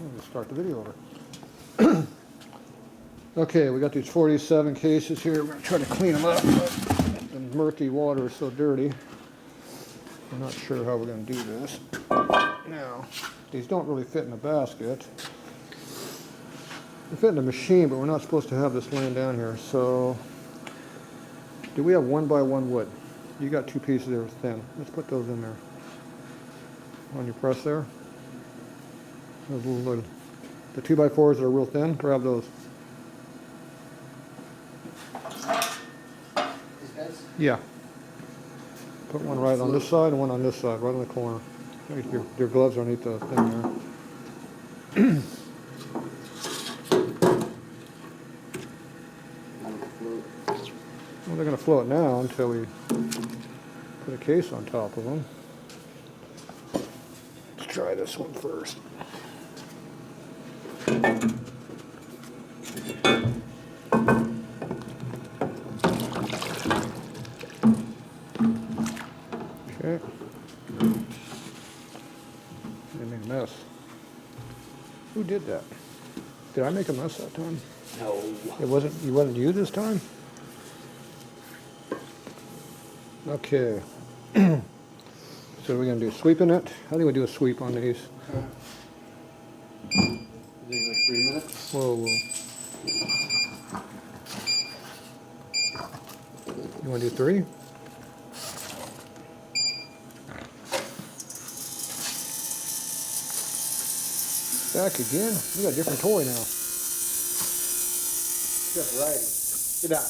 Let's start the video over. Okay, we got these 47 cases here. We're going to try to clean them up, but the murky water is so dirty. I'm not sure how we're going to do this. Now, these don't really fit in a basket. They fit in the machine, but we're not supposed to have this laying down here. So, do we have 1x1 wood? You got 2 pieces there thin. Let's put those in there. On your press there. Those little, the 2x4s that are real thin, grab those. These guys? Yeah. Put one right on this side and one on this side, right on the corner. Your gloves are underneath the thing there. Well, they're going to float now until we put a case on top of them. Let's try this one first. Okay. I made a mess. Who did that? Did I make a mess that time? No. It wasn't you this time? Okay. So we're going to do sweeping it. I think we'll do a sweep on these. Okay. You think like 3 minutes? Whoa, whoa. You want to do 3? Back again? We got a different toy now. We got variety. Get down.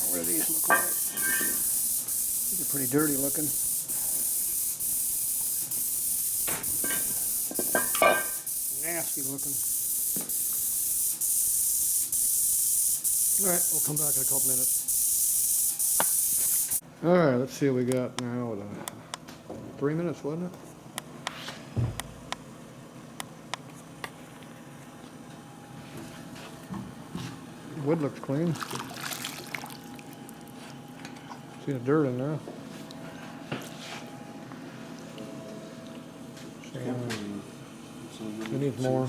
What do these look like? These are pretty dirty looking. Nasty looking. Alright, we'll come back in a couple minutes. Alright, let's see what we got now. 3 minutes, wasn't it? Wood looks clean. See the dirt in there. It needs more.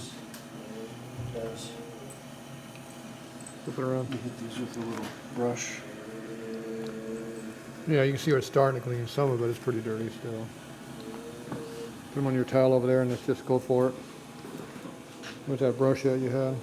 Flip it around. You hit these with a little brush. Yeah, you can see where it's starting to clean. Some of it is pretty dirty still. Put them on your towel over there and let's just go for it. Where's that brush that you had?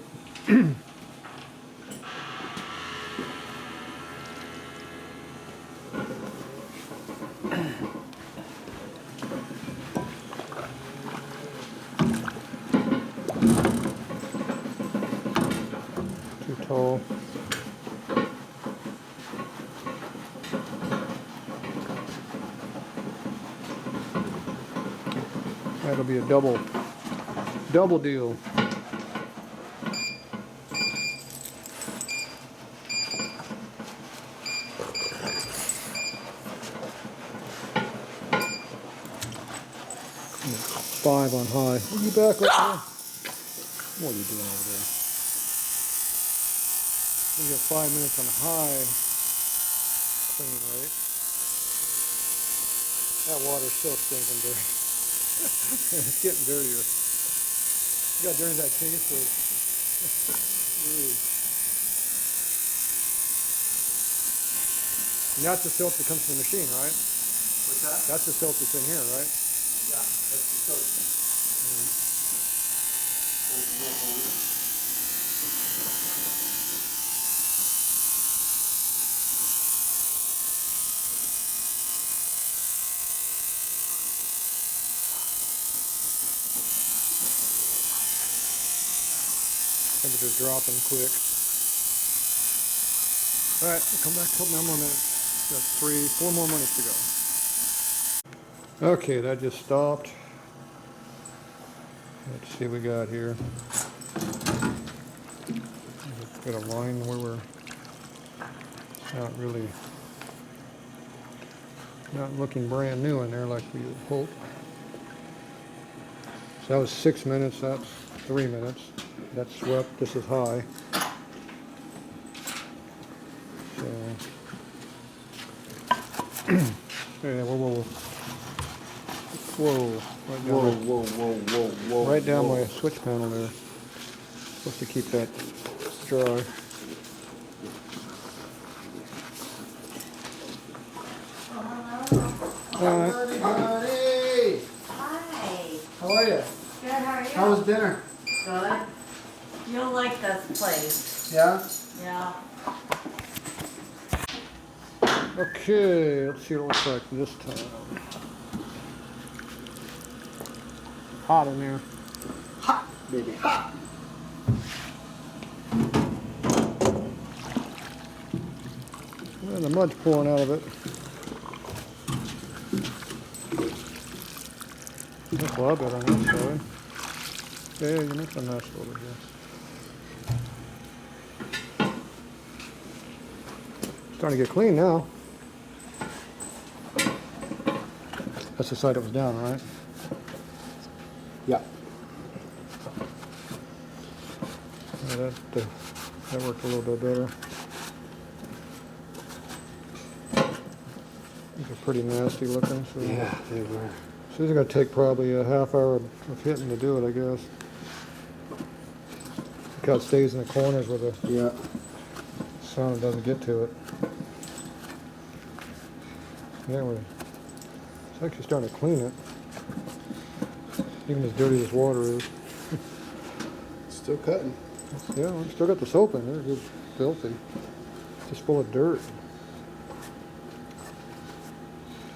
2 tall. That'll be a double deal. Five on high. Are you back right there? What are you doing over there? We got 5 minutes on high clean rate. That water's so stinking dirty. It's getting dirtier. You got dirty that case or and that's the soap that comes from the machine, right? What's that? That's the soap that's in here, right? Yeah, that's the soap. Temperature's dropping quick. All right, we'll come back a couple more minutes. Got 4 more minutes to go. Okay, that just stopped. Let's see what we got here. Got a line where we're not looking brand new in there like we would hope. So that was 6 minutes, that's 3 minutes. That's swept, this is high. So, yeah, whoa. Right Whoa, down, whoa, whoa, whoa, whoa. right down whoa. my switch panel there. Supposed to keep that dry. Alright. Howdy, buddy. Hi. How are you? Good, how are you? How was dinner? Good. You'll like this place. Yeah? Yeah. Okay, let's see what it looks like this time. Hot in there. Hot, baby, hot. And the mud's pulling out of it. That's a lot better on that side. Yeah, you make a nice little bit. Starting to get clean now. That's the side that was down, right? Yeah. Yeah, that worked a little bit better. These are pretty nasty looking. So Yeah, they were. So these are going to take probably a half hour of hitting to do it, I guess. Look how it stays in the corners where the Yeah. sound doesn't get to it. Yeah, it's actually starting to clean it. Even as dirty as water is. Still cutting. Yeah, we still got the soap in there. It's filthy. It's just full of dirt.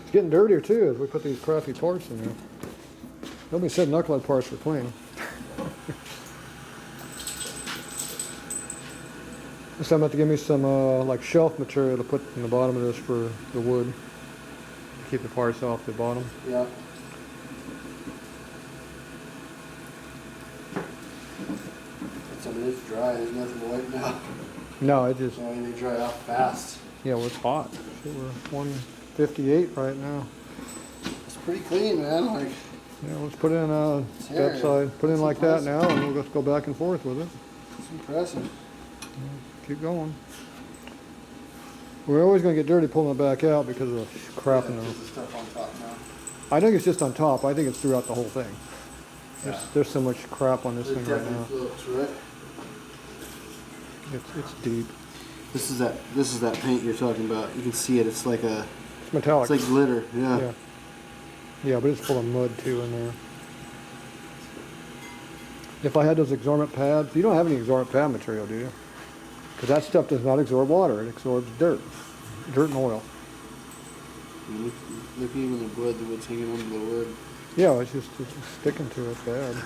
It's getting dirtier too as we put these crappy parts in there. Nobody said knucklehead parts were clean. This time I have to give me some like shelf material to put in the bottom of this for the wood. Keep the parts off the bottom. Yeah. Some of it's dry. There's nothing to wipe now. No, it just, So they dry out fast. yeah, well, it's hot. Shit, we're 158 right now. It's pretty clean, man. Like, Yeah, let's put in here. that side. Put in It's like that impressive. now, and we'll just go back and forth with it. it's impressive. Keep going. We're always going to get dirty pulling it back out because of the crap in Yeah, there. there's the stuff on top now. I think it's just on top. I think it's throughout the whole thing. Yeah. There's so much crap on this It thing right definitely now. floats, right? It's deep. This is that paint you're talking about. You can see it. It's like a. It's metallic. It's like glitter. Yeah. Yeah. Yeah, but it's full of mud too in there. If I had those absorbent pads, you don't have any absorbent pad material, do you? Because that stuff does not absorb water. It absorbs dirt and oil. Look even the wood. The wood's hanging onto the wood. Yeah, it's sticking to it bad.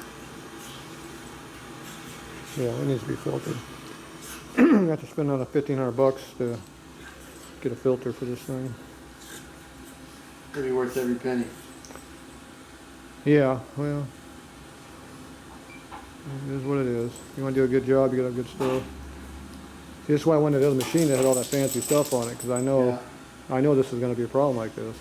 Yeah, it needs to be filtered. I have to spend another $1,500 to get a filter for this thing. Pretty worth every penny. Yeah, well, it is what it is. You want to do a good job, you got to have good stuff. See, that's why I wanted the other machine that had all that fancy stuff on it, because I know this is going to be a problem like this.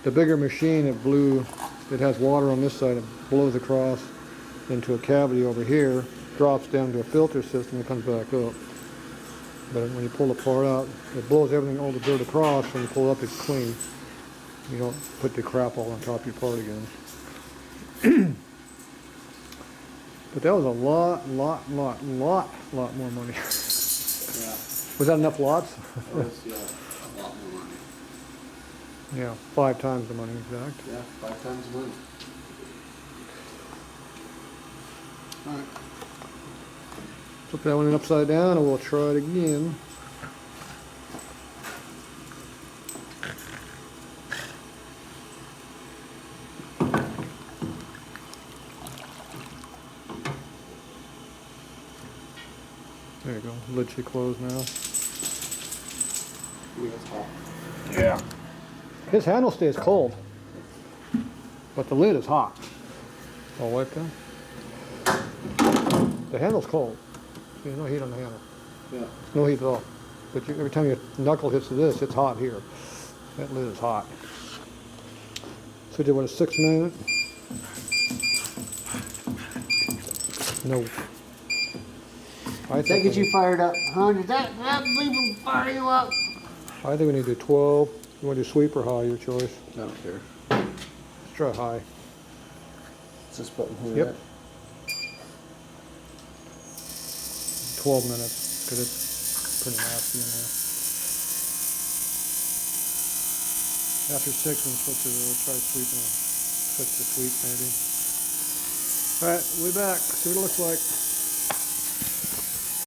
The bigger machine, it has water on this side, it blows across into a cavity over here, drops down to a filter system, and comes back up. But when you pull the part out, it blows everything, all the dirt across. When you pull it up, it's clean. You don't put the crap all on top of your part again. But that was a lot more money. Yeah. Was that enough lots? Oh, it's, yeah. A lot more money. Yeah, 5 times the money exact. Yeah, 5 times the money. All right. Put that one in upside down and we'll try it again. There you go. Lid should close now. Ooh, that's hot. Yeah. His handle stays cold, but the lid is hot. I'll wipe that. The handle's cold. There's no heat on the handle. Yeah. No heat at all. But every time your knuckle hits this, it's hot here. That lid is hot. So we did what, a 6 minute? No. I That gets you fired up, huh? Did that even fire you up? I think we need to do 12. You want to do sweep or high, your choice. I don't care. Extra high. It's this button here. Yep. right? 12 minutes, because it's pretty nasty in there. After 6, I'm supposed to try sweeping, switch to sweep maybe. Alright, we'll be back, see what it looks like.